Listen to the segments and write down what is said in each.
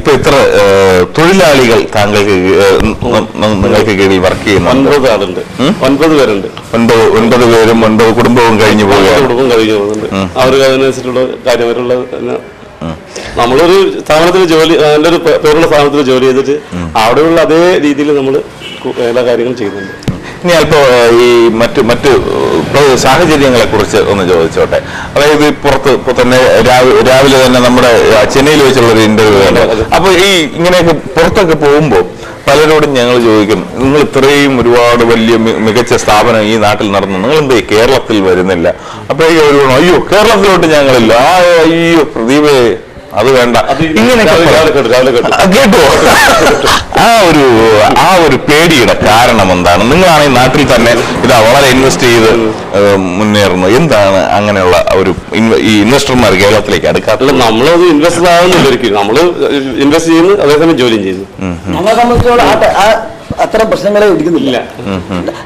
ഇപ്പൊ ഇത്ര തൊഴിലാളികൾ നിങ്ങൾക്ക് കീഴിൽ വർക്ക് ചെയ്യുന്നു? 9 ആളുണ്ട്. 9 പേരുണ്ട്. 9 പേരും 9 കുടുംബവും കഴിഞ്ഞു പോകുന്നുണ്ട്. അവർക്ക് അതിനനുസരിച്ചുള്ള കാര്യമായിട്ടുള്ള നമ്മളൊരു സ്ഥാപനത്തിൽ ജോലി, നല്ലൊരു പേരുള്ള സ്ഥാപനത്തിൽ ജോലി ചെയ്തിട്ട് അവിടെയുള്ള അതേ രീതിയിൽ നമ്മൾ എല്ലാ കാര്യങ്ങളും ചെയ്യുന്നുണ്ട്. ഇനി അല്പം ഈ മറ്റ് സാഹചര്യങ്ങളെ കുറിച്ച് ഒന്ന് ചോദിച്ചോട്ടെ. അതായത് പുറത്ത് ഇപ്പൊ തന്നെ രാവിലെ തന്നെ നമ്മുടെ ചെന്നൈയിൽ വെച്ചുള്ള ഒരു ഇന്റർവ്യൂ ആണ്. അപ്പൊ ഈ ഇങ്ങനെയൊക്കെ പുറത്തൊക്കെ പോകുമ്പോൾ പലരോടും ഞങ്ങൾ ചോദിക്കും, നിങ്ങൾ ഇത്രയും ഒരുപാട് വലിയ മികച്ച സ്ഥാപനം ഈ നാട്ടിൽ നടന്നു, നിങ്ങൾ എന്തേ കേരളത്തിൽ വരുന്നില്ല? അപ്പൊ അയ്യോ കേരളത്തിലോട്ട് ഞങ്ങളില്ല, അയ്യോ പ്രദീപേ അത് വേണ്ട, ഇങ്ങനെ കേട്ടോ. ആ ഒരു പേടിയുടെ കാരണം എന്താണ്? നിങ്ങളാണ് ഈ നാട്ടിൽ തന്നെ ഇതാ വളരെ ഇൻവെസ്റ്റ് ചെയ്ത് മുന്നേറുന്നു, എന്താണ് അങ്ങനെയുള്ള ഒരു ഈ ഇൻവെസ്റ്റർമാർ കേരളത്തിലേക്ക് അടുക്കാത്ത? നമ്മളത് ഇൻവെസ്റ്റർ ആകുന്നില്ല ഒരിക്കലും. നമ്മള് ഇൻവെസ്റ്റ് ചെയ്യുന്നു, അതേസമയം ജോലിയും ചെയ്യുന്നു. നമ്മളെ സംബന്ധിച്ചോളം അത്തരം പ്രശ്നങ്ങളെ ഒതുക്കുന്നില്ല.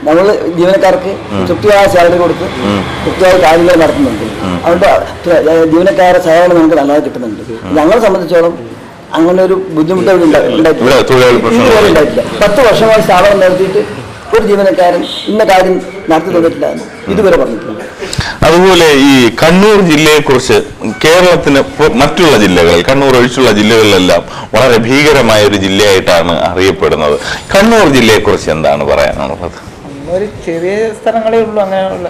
നമ്മൾ ജീവനക്കാർക്ക് തൃപ്തിയായ സാലറി കൊടുത്ത് തൃപ്തിയായ കാര്യങ്ങൾ നടത്തുന്നുണ്ട്. അതുകൊണ്ട് ജീവനക്കാരുടെ സഹായം നമുക്ക് നന്നായി കിട്ടുന്നുണ്ട്. ഞങ്ങളെ സംബന്ധിച്ചോളം അങ്ങനെ ഒരു ബുദ്ധിമുട്ട് ഉണ്ടായിട്ടില്ല. 10 വർഷമായി സ്ഥാപനം നടത്തിയിട്ട് ഒരു ജീവനക്കാരൻ ഇന്ന കാര്യം നടത്തി തന്നിട്ടില്ല ഇതുവരെ പറഞ്ഞിട്ടില്ല. അതുപോലെ ഈ കണ്ണൂർ ജില്ലയെ കുറിച്ച് കേരളത്തിന് മറ്റുള്ള ജില്ലകളിൽ, കണ്ണൂർ ഒഴിച്ചുള്ള ജില്ലകളിലെല്ലാം വളരെ ഭീകരമായ ഒരു ജില്ലയായിട്ടാണ് അറിയപ്പെടുന്നത്. കണ്ണൂർ ജില്ലയെ കുറിച്ച് എന്താണ് പറയാനുള്ളത്? ഒരു ചെറിയ സ്ഥലങ്ങളേ ഉള്ളൂ അങ്ങനെയുള്ള.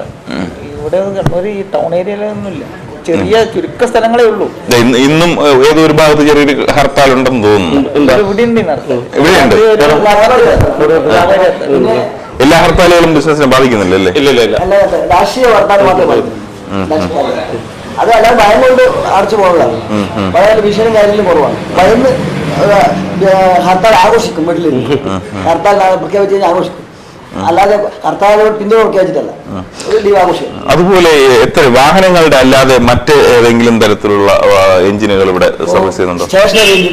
ഇവിടെ കണ്ണൂർ ഈ ടൗൺ ഏരിയയിലൊന്നുമില്ല, ചെറിയ ചുരുക്ക സ്ഥലങ്ങളേ ഉള്ളൂ. ഇന്നും ഏതോ ഒരു ഭാഗത്ത് ചെറിയൊരു ഹർത്താൽ ഉണ്ടെന്ന് തോന്നുന്നു. ഇവിടെയുണ്ട്. എല്ലാ ഹർത്താലുകളും ബിസിനസിനെ ബാധിക്കുന്നില്ല അല്ലേ? ഇല്ല. രാഷ്ട്രീയ ഹർത്താൽ മാത്രമേ അത് അല്ലാതെ ഭയം കൊണ്ട് അടച്ചു പോകുന്നതാണ്. ഭയം ഭീഷണി കാര്യങ്ങളും കുറവാണ്. ഭയന്ന് ഹർത്താൽ ആഘോഷിക്കും. വീട്ടിലിരുന്ന് ഹർത്താൽ പ്രഖ്യാപിച്ച് കഴിഞ്ഞാൽ ആഘോഷിക്കും. അല്ലാതെ ഹർത്താലോട് പിന്നെ പ്രഖ്യാപിച്ചിട്ടല്ല, ഒരു ലീവ് ആഘോഷിക്കും. അതുപോലെ എത്ര വാഹനങ്ങളുടെ അല്ലാതെ മറ്റ് ഏതെങ്കിലും തരത്തിലുള്ള എഞ്ചിനുകൾ ഇവിടെ സർവീസ് ചെയ്യുന്നുണ്ടോ? സ്റ്റേഷനറി എഞ്ചിൻ,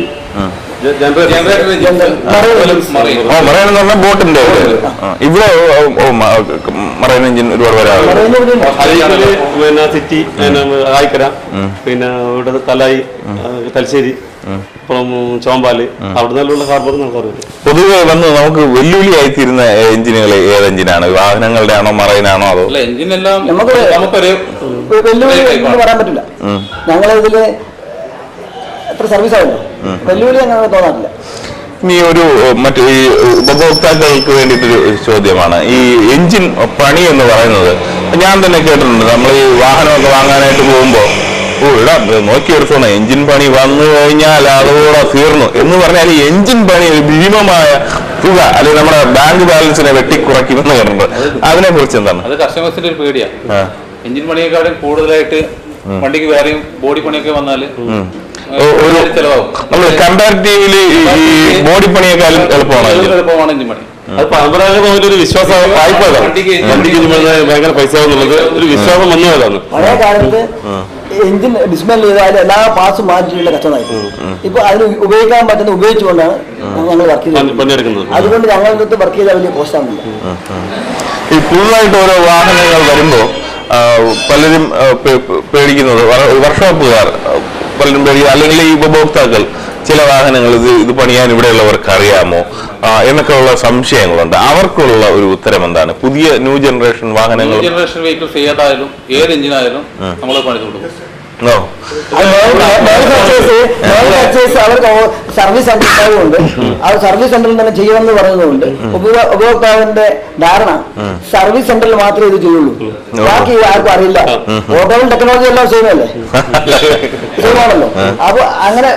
മറൈൻ എന്ന് പറഞ്ഞാൽ ബോട്ടിന്റെ ഇവിടെ മറൈൻ എഞ്ചിൻ ഒരുപാട് വരാറുണ്ട്. പിന്നെ സിറ്റി, ആയിക്കര, പിന്നെ ഇവിടെ തലായി, തലശ്ശേരി, ഇപ്പം ചോമ്പാല്, അവിടെ നിന്നുള്ള ഹാർബർ നമുക്കറിയാം. പൊതുവെ വന്ന് നമുക്ക് വെല്ലുവിളിയായി തീരുന്ന എഞ്ചിനുകൾ ഏത് എഞ്ചിനാണ്? വാഹനങ്ങളുടെ ആണോ മറൈനാണോ? അതോ നമുക്ക് വെല്ലുവിളി പറയാൻ പറ്റില്ല. ഞങ്ങളിതില് എത്ര സർവീസ് ആവുന്നു, വെല്ലുവിളി അങ്ങനെ തോന്നാറില്ല. ഇനി ഒരു മറ്റു ഈ ഉപഭോക്താക്കൾക്ക് വേണ്ടിയിട്ടൊരു ചോദ്യമാണ്. ഈ എഞ്ചിൻ പണി എന്ന് പറയുന്നത് ഞാൻ തന്നെ കേട്ടിട്ടുണ്ട്. നമ്മൾ ഈ വാഹനമൊക്കെ വാങ്ങാനായിട്ട് പോകുമ്പോൾ ഇവിടെ നോക്കിയെടുത്തോണം, എഞ്ചിൻ പണി വന്നു കഴിഞ്ഞാൽ അതോടെ തീർന്നു എന്ന് പറഞ്ഞാൽ ഈ എഞ്ചിൻ പണി ഒരു ഭീമമായ തുക അല്ലെങ്കിൽ നമ്മുടെ ബാങ്ക് ബാലൻസിനെ വെട്ടിക്കുറയ്ക്കുമെന്ന് പറഞ്ഞിട്ടുണ്ട്. അതിനെ കുറിച്ച് എന്താണ്? അത് കസ്റ്റമേഴ്സിന്റെ ഒരു പേടിയാണ്. എഞ്ചിൻ പണിയെക്കാളും കൂടുതലായിട്ട് വണ്ടിക്ക് വേറെയും ബോഡി പണിയൊക്കെ വന്നാല് നമ്മൾ കമ്പാരിറ്റീവ്ലി ഈ ബോഡി പണിയേക്കാളും എളുപ്പമാണ് എഞ്ചിൻ പണി. അത് പരമ്പരാഗതമായിട്ടൊരു വിശ്വാസം വായ്പതാണ്. വണ്ടിക്ക് ഭയങ്കര പൈസ എന്നുള്ളത് ഒരു വിശ്വാസം വന്നു പോയതാണ്. പഴയ കാലത്ത് എഞ്ചിൻ ഡിസ്മെൽ ചെയ്താൽ എല്ലാ പാസും മാറ്റിയുള്ള കഷ്ടമായിരുന്നു. ഇപ്പൊ അതിന് ഉപയോഗിക്കാൻ പറ്റുന്ന ഉപയോഗിച്ചുകൊണ്ടാണ് ഞങ്ങൾ വർക്ക് ചെയ്തത്. അതുകൊണ്ട് ഞങ്ങളുടെ അടുത്ത് വർക്ക് ചെയ്താൽ വലിയ കോസ്റ്റാവുന്നില്ല. ഈ പുതുതായിട്ട് ഓരോ വാഹനങ്ങൾ വരുമ്പോ പലരും പേടിക്കുന്നത്, വർക്ക്ഷോപ്പുകാർ പലരും പേടിക്കുക, അല്ലെങ്കിൽ ഈ ഉപഭോക്താക്കൾ ചില വാഹനങ്ങൾ ഇത് പണിയാൻ ഇവിടെയുള്ളവർക്ക് അറിയാമോ എന്നൊക്കെ ഉള്ള സംശയങ്ങളുണ്ട്. അവർക്കുള്ള ഒരു ഉത്തരം എന്താണ്? പുതിയ ന്യൂ ജനറേഷൻ വാഹനങ്ങൾ, ജനറേഷൻ വെഹിക്കിൾസ് ഏതായാലും ഏത് എഞ്ചിനായാലും നമ്മൾ പണിത് കൊടുക്കും. അവർക്ക് സർവീസ് സെന്റർ ഉണ്ടായതുകൊണ്ട് ആ സർവീസ് സെന്ററിൽ തന്നെ ചെയ്യണമെന്ന് പറയുന്നതുകൊണ്ട് ഉപഭോക്താവിന്റെ ധാരണ സർവീസ് സെന്ററിൽ മാത്രമേ ഇത് ചെയ്യുള്ളൂ, ബാക്കി ആർക്കും അറിയില്ല. ഓട്ടോമൊബൈൽ ടെക്നോളജി എല്ലാം ചെയ്യുന്നല്ലേ, ചെയ്യുവാണല്ലോ. അപ്പൊ അങ്ങനെ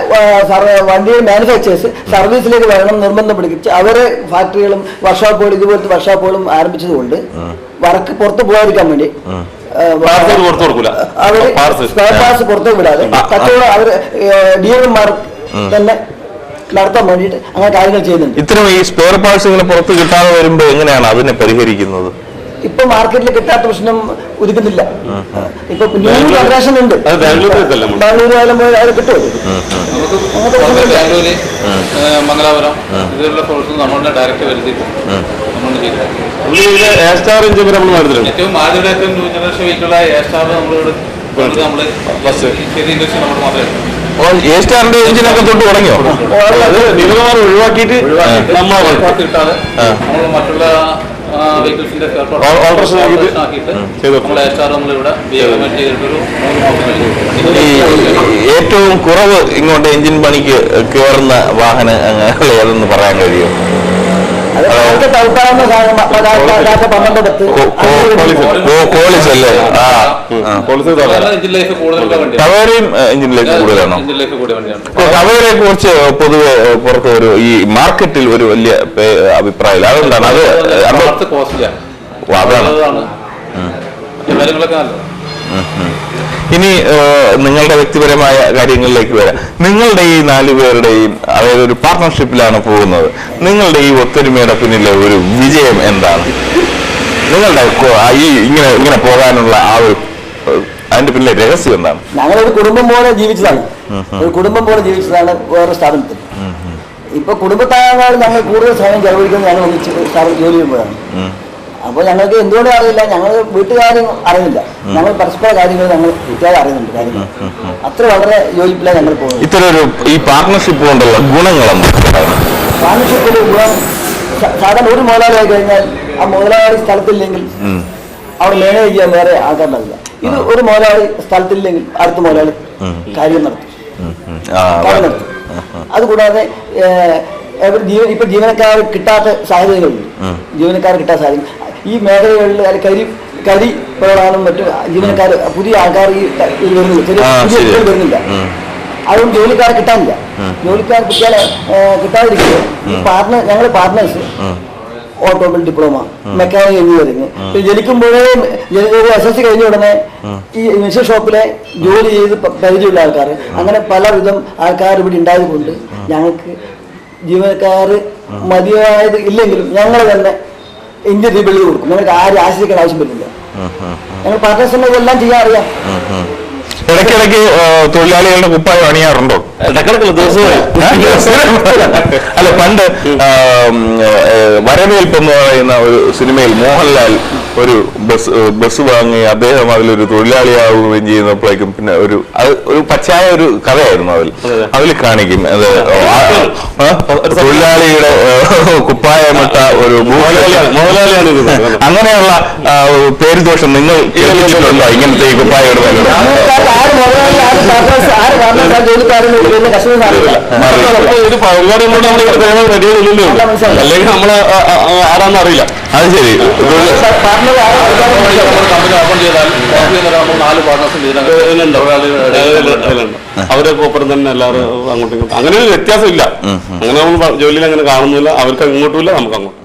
വണ്ടിയുടെ മാനുഫാക്ചേഴ്സ് സർവീസിലേക്ക് വരണം നിർബന്ധം പിടിച്ച് അവരെ ഫാക്ടറികളും വർക്ക്ഷോപ്പുകളും ഇതുപോലത്തെ വർക്ക്ഷോപ്പുകളും ആരംഭിച്ചതുകൊണ്ട് വർക്ക് പുറത്ത് പോകാതിരിക്കാൻ വേണ്ടി പുറത്തേക്ക് വിടാതെ കച്ചവടം അവര് ഡീലർമാർ തന്നെ നടത്താൻ വേണ്ടിയിട്ട് അങ്ങനെ കാര്യങ്ങൾ ചെയ്യുന്നുണ്ട്. ഇത്തരം ഈ സ്പെയർ പാർട്സ് ഇങ്ങനെ പുറത്ത് കിട്ടാതെ വരുമ്പോൾ എങ്ങനെയാണ് അതിനെ പരിഹരിക്കുന്നത്? ഇപ്പൊ മാർക്കറ്റിൽ കിട്ടാത്ത പ്രശ്നം ഒതുക്കുന്നില്ല. ഇപ്പൊ ന്യൂ ജനറേഷൻ ഉണ്ട്, ബാംഗ്ലൂർ ആയാലും അത് കിട്ടുമോ? ബാംഗ്ലൂര്, മംഗലാപുരം ഇതിലുള്ള സോഴ്സ് നമ്മളുടെ ഡയറക്റ്റ് വരുത്തിയിട്ട് നമ്മൾ ചെയ്തത്. ഏറ്റവും ആദ്യത്തെ ഏറ്റവും ന്യൂ ജനറേഷൻ വെഹിക്കിളായ എ സ്റ്റാർ നമ്മളിവിടെ നമ്മള് ചെറിയ ഇൻഡസ്ട്രി നമ്മൾ മാത്രമേ എ സ്റ്റാറിന്റെ എഞ്ചിനൊക്കെ തൊട്ട് തുടങ്ങിയോ? അത് നിയമമാർ ഒഴിവാക്കിയിട്ട് നമ്മളെ കിട്ടാതെ നമ്മൾ മറ്റുള്ള വെഹിക്കിൾസിന്റെ ഓൾട്രേഷൻ ആക്കിയിട്ട് നമ്മളെ HR നമ്മളിവിടെ ചെയ്തിട്ടൊരു ഈ ഏറ്റവും കുറവ് ഇങ്ങോട്ട് എഞ്ചിൻ പണിക്ക് കയറുന്ന വാഹനങ്ങൾ ഏതെന്ന് പറയാൻ കഴിയും? അത് നമുക്ക് തൗക്കാവുന്ന സാധനം 12-10 കോളിസ് അല്ലേ? എഞ്ചിൻ ലൈഫ് കൂടുതലുള്ള വണ്ടിയാണ്. ടവേരയും എഞ്ചിനിലേക്ക് കൂടുതലാണോ? എഞ്ചിൻ ലൈഫ് കൂടിയ വണ്ടിയാണ്. ടവേരയെ കുറിച്ച് പൊതുവെ പുറത്ത് ഒരു ഈ മാർക്കറ്റിൽ ഒരു വലിയ അഭിപ്രായം അതുകൊണ്ടാണ് അത് കോസ്റ്റ്ലിയാണ്. അതാണ്. കാര്യങ്ങളൊക്കെ നല്ലത്. ഇനി നിങ്ങളുടെ വ്യക്തിപരമായ കാര്യങ്ങളിലേക്ക് വരാം. നിങ്ങളുടെ ഈ 4 പേരുടെയും അതായത് ഒരു പാർട്ട്ണർഷിപ്പിലാണ് പോകുന്നത്. നിങ്ങളുടെ ഈ ഒത്തൊരുമയുടെ പിന്നിലെ ഒരു വിജയം എന്താണ്? നിങ്ങളുടെ ഈ ഇങ്ങനെ പോകാനുള്ള ആ ഒരു അതിന്റെ പിന്നിലെ രഹസ്യം എന്താണ്? ഞങ്ങളൊരു കുടുംബം പോലെ ജീവിച്ചതാണ്. ഒരു കുടുംബം പോലെ ജീവിച്ചതാണ് വേറെ സ്ഥാപനത്തിൽ. ഇപ്പൊ കുടുംബത്താഴങ്ങൾ ഞങ്ങൾ കൂടുതൽ സമയം ചെലവഴിക്കുന്നത് ഞങ്ങൾ ഒന്നിച്ച് സ്ഥാപനം ജോലി ചെയ്യുമ്പോഴാണ്. അപ്പോൾ ഞങ്ങൾക്ക് എന്തുകൊണ്ടും അറിയില്ല, ഞങ്ങൾ വീട്ടുകാരും അറിയില്ല, ഞങ്ങൾ പരസ്പര കാര്യങ്ങൾ ഞങ്ങൾ വീട്ടുകാർ അറിയുന്നുണ്ട് കാര്യങ്ങൾ. അത്ര വളരെ യോജിപ്പിലാണ് ഞങ്ങൾ പോകുന്നത്. ഇത്തരം ഈ പാർട്ട്ണർഷിപ്പ് കൊണ്ടുള്ള ഗുണങ്ങളെന്ന് പാർട്ട്ണർഷിപ്പിൽ ഗുണം സാധാരണ ഒരു മുതലാളിയായി കഴിഞ്ഞാൽ ആ മുതലാളി സ്ഥലത്തില്ലെങ്കിൽ അവിടെ മാനേജ് ചെയ്യാൻ വേറെ ആൾക്കാരുണ്ടാവില്ല. ഇത് ഒരു മുതലാളി സ്ഥലത്തില്ലെങ്കിൽ അടുത്ത മുതലാളി കാര്യം നടത്തും. അതുകൂടാതെ ഇപ്പൊ ജീവനക്കാർ കിട്ടാത്ത സാഹചര്യങ്ങളുണ്ട്. ജീവനക്കാർ കിട്ടാത്ത സാഹചര്യം ഈ മേഖലകളിൽ കരി പ്രകടനം മറ്റും ജീവനക്കാർ പുതിയ ആൾക്കാർ ഈ വരുന്നില്ല. അതുകൊണ്ട് ജോലിക്കാരെ കിട്ടാനില്ല. ജോലിക്കാർ കിട്ടാതിരിക്കുമ്പോൾ ഞങ്ങൾ partners automobile diploma, mechanic engineering ജനിക്കുമ്പോഴേ SSC കഴിഞ്ഞ ഉടനെ ഈ മിഷൻ ഷോപ്പിലെ ജോലി ചെയ്ത് പരിചയമുള്ള ആൾക്കാർ, അങ്ങനെ പലവിധം ആൾക്കാർ ഇവിടെ ഉണ്ടായതുകൊണ്ട് ഞങ്ങൾക്ക് ജീവനക്കാർ മതിയായത് ഇല്ലെങ്കിലും ഞങ്ങൾ തന്നെ എഞ്ചിൻ റീബിൽഡ് ചെയ്ത് കൊടുക്കും. ഞങ്ങൾക്ക് ആരും ആശ്രയിക്കേണ്ട ആവശ്യം വരുന്നില്ല. ഞങ്ങൾ പാർട്ട്നേഴ്സിനെ എല്ലാം ചെയ്യാൻ അറിയാം. ഇടയ്ക്കിടയ്ക്ക് തൊഴിലാളികളുടെ കുപ്പായം അണിയാറുണ്ടോ? ഇടക്കിടക്കുള്ള ദിവസമായി അല്ല, പണ്ട് വരവേൽപ്പ് എന്ന് പറയുന്ന ഒരു സിനിമയിൽ മോഹൻലാൽ ഒരു ബസ് വാങ്ങി അദ്ദേഹം അതിലൊരു തൊഴിലാളിയാവുകയും ചെയ്യുന്നപ്പോഴേക്കും പിന്നെ ഒരു പച്ചായ ഒരു കഥയായിരുന്നു അതിൽ കാണിക്കും. അത് തൊഴിലാളിയുടെ കുപ്പായമിട്ട ഒരു മോഹൻലാലിയാണ്. അങ്ങനെയുള്ള പേരുദോഷം നിങ്ങൾ കേട്ടിട്ടുണ്ടോ? ഇങ്ങനത്തെ ഈ കുപ്പായ ഒരു പരിപാടി അല്ലെങ്കിൽ നമ്മളെ ആരാന്ന് അറിയില്ല. അത് ശരി. അവരൊക്കെ ഒപ്പം തന്നെ എല്ലാവരും അങ്ങോട്ടും ഇങ്ങോട്ടും അങ്ങനെ ഒരു വ്യത്യാസം ഇല്ല. അങ്ങനെ നമ്മൾ ജോലിയിൽ അങ്ങനെ കാണുന്നില്ല. അവർക്ക് ഇങ്ങോട്ടും ഇല്ല, നമുക്ക് അങ്ങോട്ടും.